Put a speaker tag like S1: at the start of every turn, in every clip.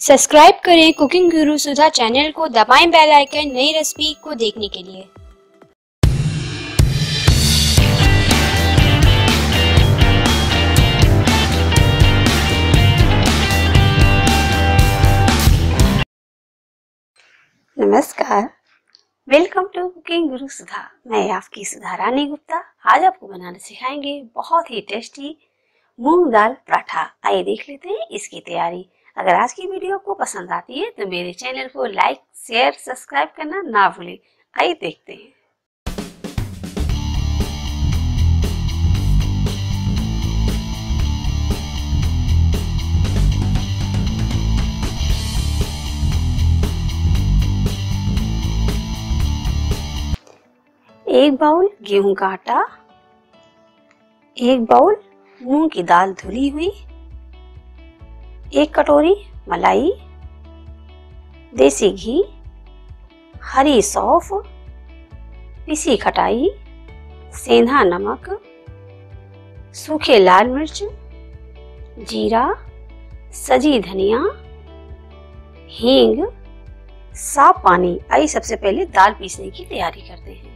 S1: Subscribe करें cooking गुरु सुधा channel को, दबाएं बेल आइकन नई रेसिपी को देखने के लिए।
S2: नमस्कार, वेलकम टू कुकिंग गुरु सुधा। मैं आपकी सुधा रानी गुप्ता आज आपको बनाना सिखाएंगे बहुत ही टेस्टी मूंग दाल पराठा। आइए देख लेते हैं इसकी तैयारी। अगर आज की वीडियो आपको पसंद आती है तो मेरे चैनल को लाइक, शेयर, सब्सक्राइब करना ना भूलें। आइए देखते हैं। एक बाउल गेहूं का आटा, एक बाउल मूंग की दाल धुली हुई, एक कटोरी मलाई, देसी घी, हरी सौंफ, पिसी खटाई, सेंधा नमक, सूखे लाल मिर्च, जीरा, सजी धनिया, हींग, साफ पानी। आइए सबसे पहले दाल पीसने की तैयारी करते हैं।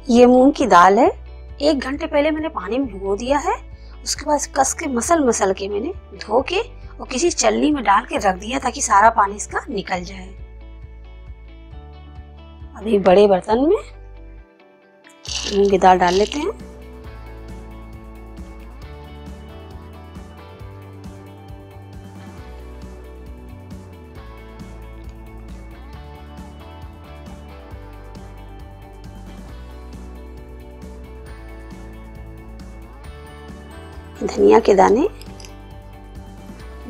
S2: ये मूंग की दाल है। 1 घंटे पहले मैंने पानी में भिगो दिया है। उसके बाद कस के मसल के मैंने धो के और किसी चलनी में डाल के रख दिया ताकि सारा पानी इसका निकल जाए। अभी बड़े बर्तन में मूंग की दाल डाल लेते हैं। धनिया के दाने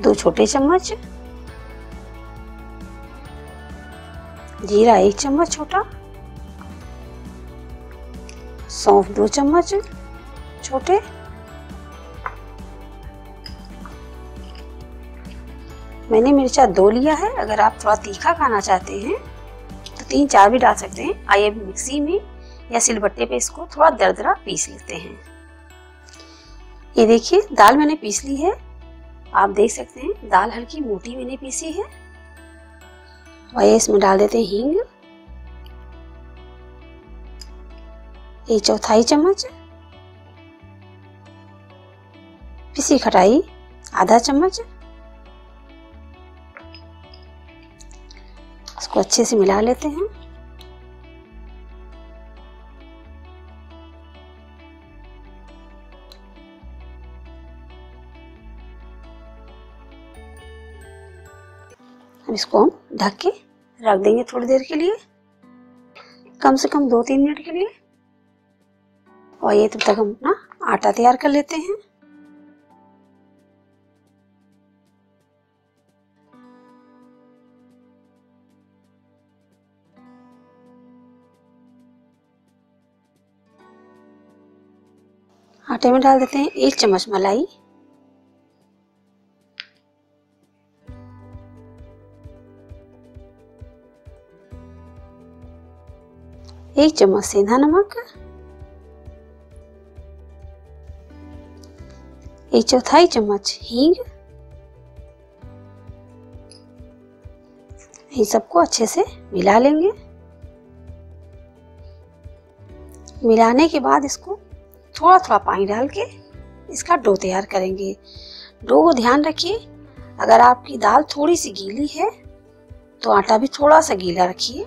S2: 2 छोटे चम्मच, जीरा 1 चम्मच छोटा, सौंफ 2 चम्मच छोटे, मैंने मिर्चा 2 लिया है। अगर आप थोड़ा तीखा खाना चाहते हैं तो 3-4 भी डाल सकते हैं। आइए अब मिक्सी में या सिलबट्टे पे इसको थोड़ा दरदरा पीस लेते हैं। ये देखिए दाल मैंने पीस ली है। आप देख सकते हैं दाल हल्की मोटी मैंने पीसी है। और इसमें डाल देते हैं हींग 1/4 चम्मच, पिसी खटाई आधा चम्मच। इसको अच्छे से मिला लेते हैं। अब इसको हम ढक के रख देंगे थोड़ी देर के लिए, कम से कम 2-3 मिनट के लिए। और ये तब तक हम अपना आटा तैयार कर लेते हैं। आटे में डाल देते हैं 1 चम्मच मलाई, 1 चम्मच सेंधा नमक, 1/4 चम्मच हींग। इन सबको अच्छे से मिला लेंगे। मिलाने के बाद इसको थोड़ा थोड़ा पानी डाल के इसका डो तैयार करेंगे। डो को ध्यान रखिए, अगर आपकी दाल थोड़ी सी गीली है तो आटा भी थोड़ा सा गीला रखिए।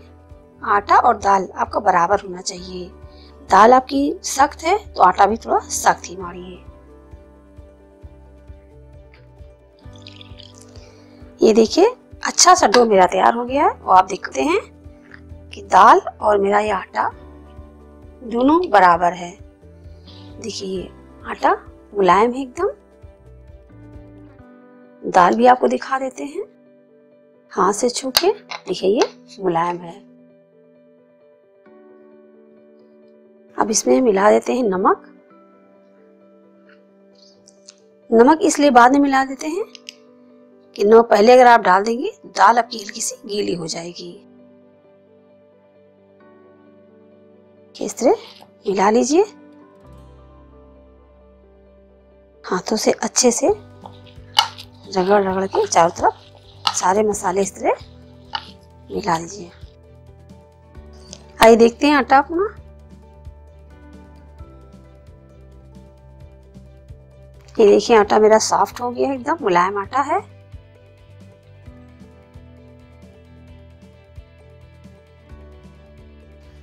S2: आटा और दाल आपका बराबर होना चाहिए। दाल आपकी सख्त है तो आटा भी थोड़ा सख्त ही मारिए। ये देखिए अच्छा सा डो मेरा तैयार हो गया है। और आप देखते हैं कि दाल और मेरा ये आटा दोनों बराबर है। देखिए आटा मुलायम है एकदम। दाल भी आपको दिखा देते हैं हाथ से छू के। देखिए ये मुलायम है। अब इसमें मिला देते हैं नमक। नमक इसलिए बाद में मिला देते हैं कि नमक पहले अगर आप डाल देंगे दाल आपकी हल्की सी गीली हो जाएगी। इस तरह मिला लीजिए। हाथों से अच्छे से रगड़ रगड़ के चारों तरफ सारे मसाले इस तरह मिला दीजिए। आइए देखते हैं आटा अपना। ये देखिए आटा मेरा सॉफ्ट हो गया है, एकदम मुलायम आटा है।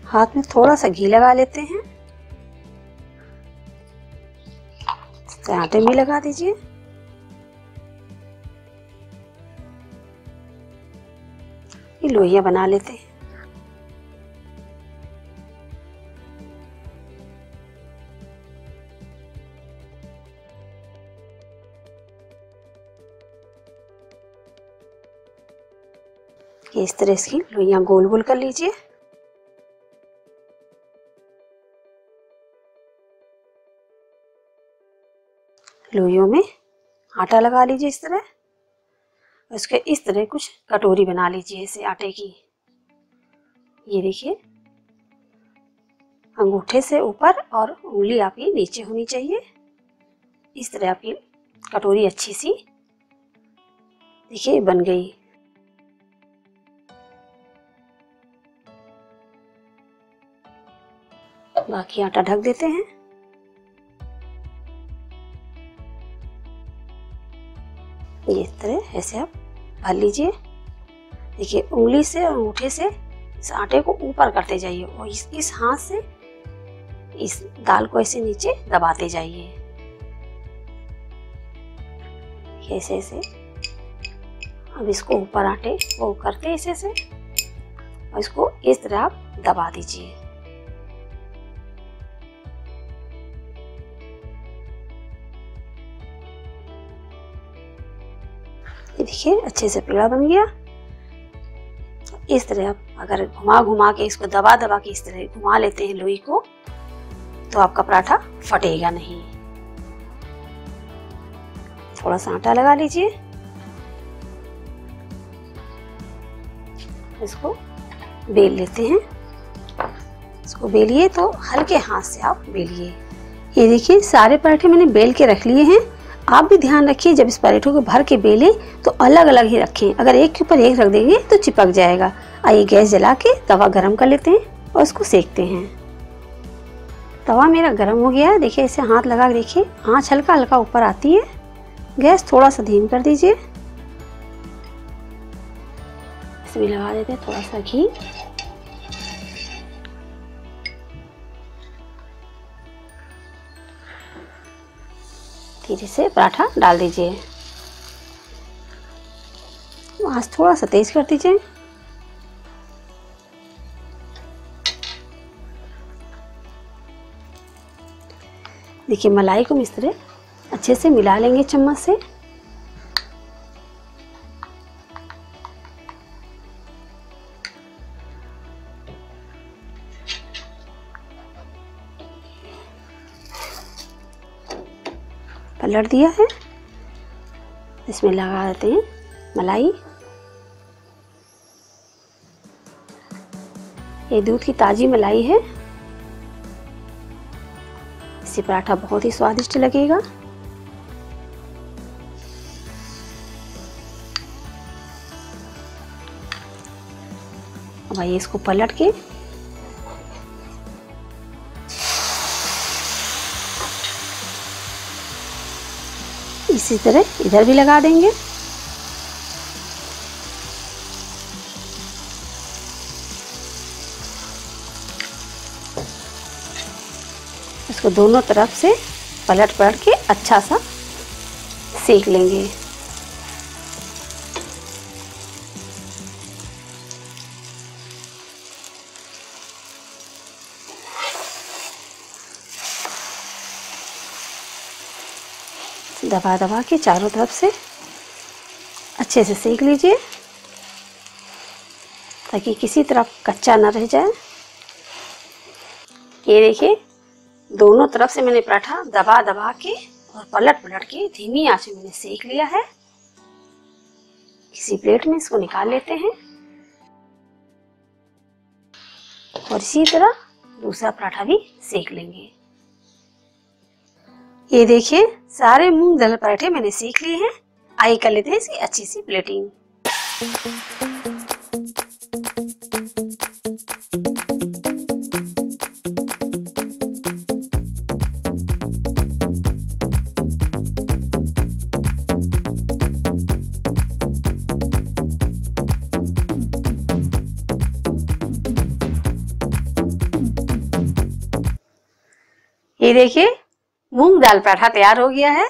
S2: हाथ में थोड़ा सा घी लगा लेते हैं, तो आटे में लगा दीजिए। ये लोइयां बना लेते हैं। इस तरह इसकी लोइयां गोल गोल कर लीजिए। लोइयों में आटा लगा लीजिए इस तरह। उसके इस तरह कुछ कटोरी बना लीजिए इसे आटे की। ये देखिए अंगूठे से ऊपर और उंगली आपकी नीचे होनी चाहिए। इस तरह आपकी कटोरी अच्छी सी देखिए बन गई। बाकी आटा ढक देते हैं। ये इस तरह ऐसे आप भर लीजिए। देखिए उंगली से और अंगूठे से इस आटे को ऊपर करते जाइए और इस हाथ से इस दाल को ऐसे नीचे दबाते जाइए। ऐसे ऐसे अब इसको ऊपर आटे को करते ऐसे से और इसको इस तरह आप दबा दीजिए। ये देखिए अच्छे से पेड़ा बन गया। इस तरह आप अगर घुमा घुमा के इसको दबा दबा के इस तरह घुमा लेते हैं लोई को, तो आपका पराठा फटेगा नहीं। थोड़ा सा आटा लगा लीजिए। इसको बेल लेते हैं। इसको बेलिए तो हल्के हाथ से आप बेलिए। ये देखिए सारे पराठे मैंने बेल के रख लिए हैं। आप भी ध्यान रखिए जब इस पराठे को भर के बेलें तो अलग अलग ही रखें। अगर एक के ऊपर एक रख देंगे तो चिपक जाएगा। आइए गैस जला के तवा गरम कर लेते हैं और इसको सेकते हैं। तवा मेरा गरम हो गया है। देखिए इसे हाथ लगा के देखिए आंच हल्का हल्का ऊपर आती है। गैस थोड़ा सा धीमी कर दीजिए। इसमें लगा देते हैं थोड़ा सा घी। धीरे से पराठा डाल दीजिए। आंच थोड़ा सा तेज कर दीजिए। देखिए मलाई को इस तरह अच्छे से मिला लेंगे चम्मच से। पलट दिया है। इसमें लगा देते हैं मलाई। ये दूध की ताजी मलाई है। इससे पराठा बहुत ही स्वादिष्ट लगेगा। अब आइए इसको पलट के इसी तरह इधर भी लगा देंगे। इसको दोनों तरफ से पलट पलट के अच्छा सा सेक लेंगे। दबा दबा के चारों तरफ से अच्छे से सेक लीजिए ताकि किसी तरफ कच्चा ना रह जाए। ये देखिए दोनों तरफ से मैंने पराठा दबा दबा के और पलट पलट के धीमी आंच में मैंने सेक लिया है। किसी प्लेट में इसको निकाल लेते हैं और इसी तरह दूसरा पराठा भी सेक लेंगे। ये देखिए सारे मूंग दाल पराठे मैंने सेक लिए हैं। आइए कर लेते हैं इसकी अच्छी सी प्लेटिंग। ये देखिए मूंग दाल पराठा तैयार हो गया है।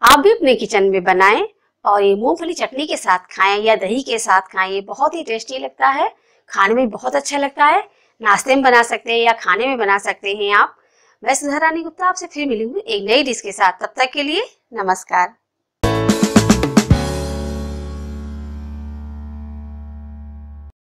S2: आप भी अपने किचन में बनाएं और ये मूंगफली चटनी के साथ खाएं या दही के साथ खाएं। ये बहुत ही टेस्टी लगता है, खाने में बहुत अच्छा लगता है। नाश्ते में बना सकते हैं या खाने में बना सकते हैं आप। मैं सुधा रानी गुप्ता आपसे फिर मिलूंगी एक नई डिश के साथ। तब तक के लिए नमस्कार।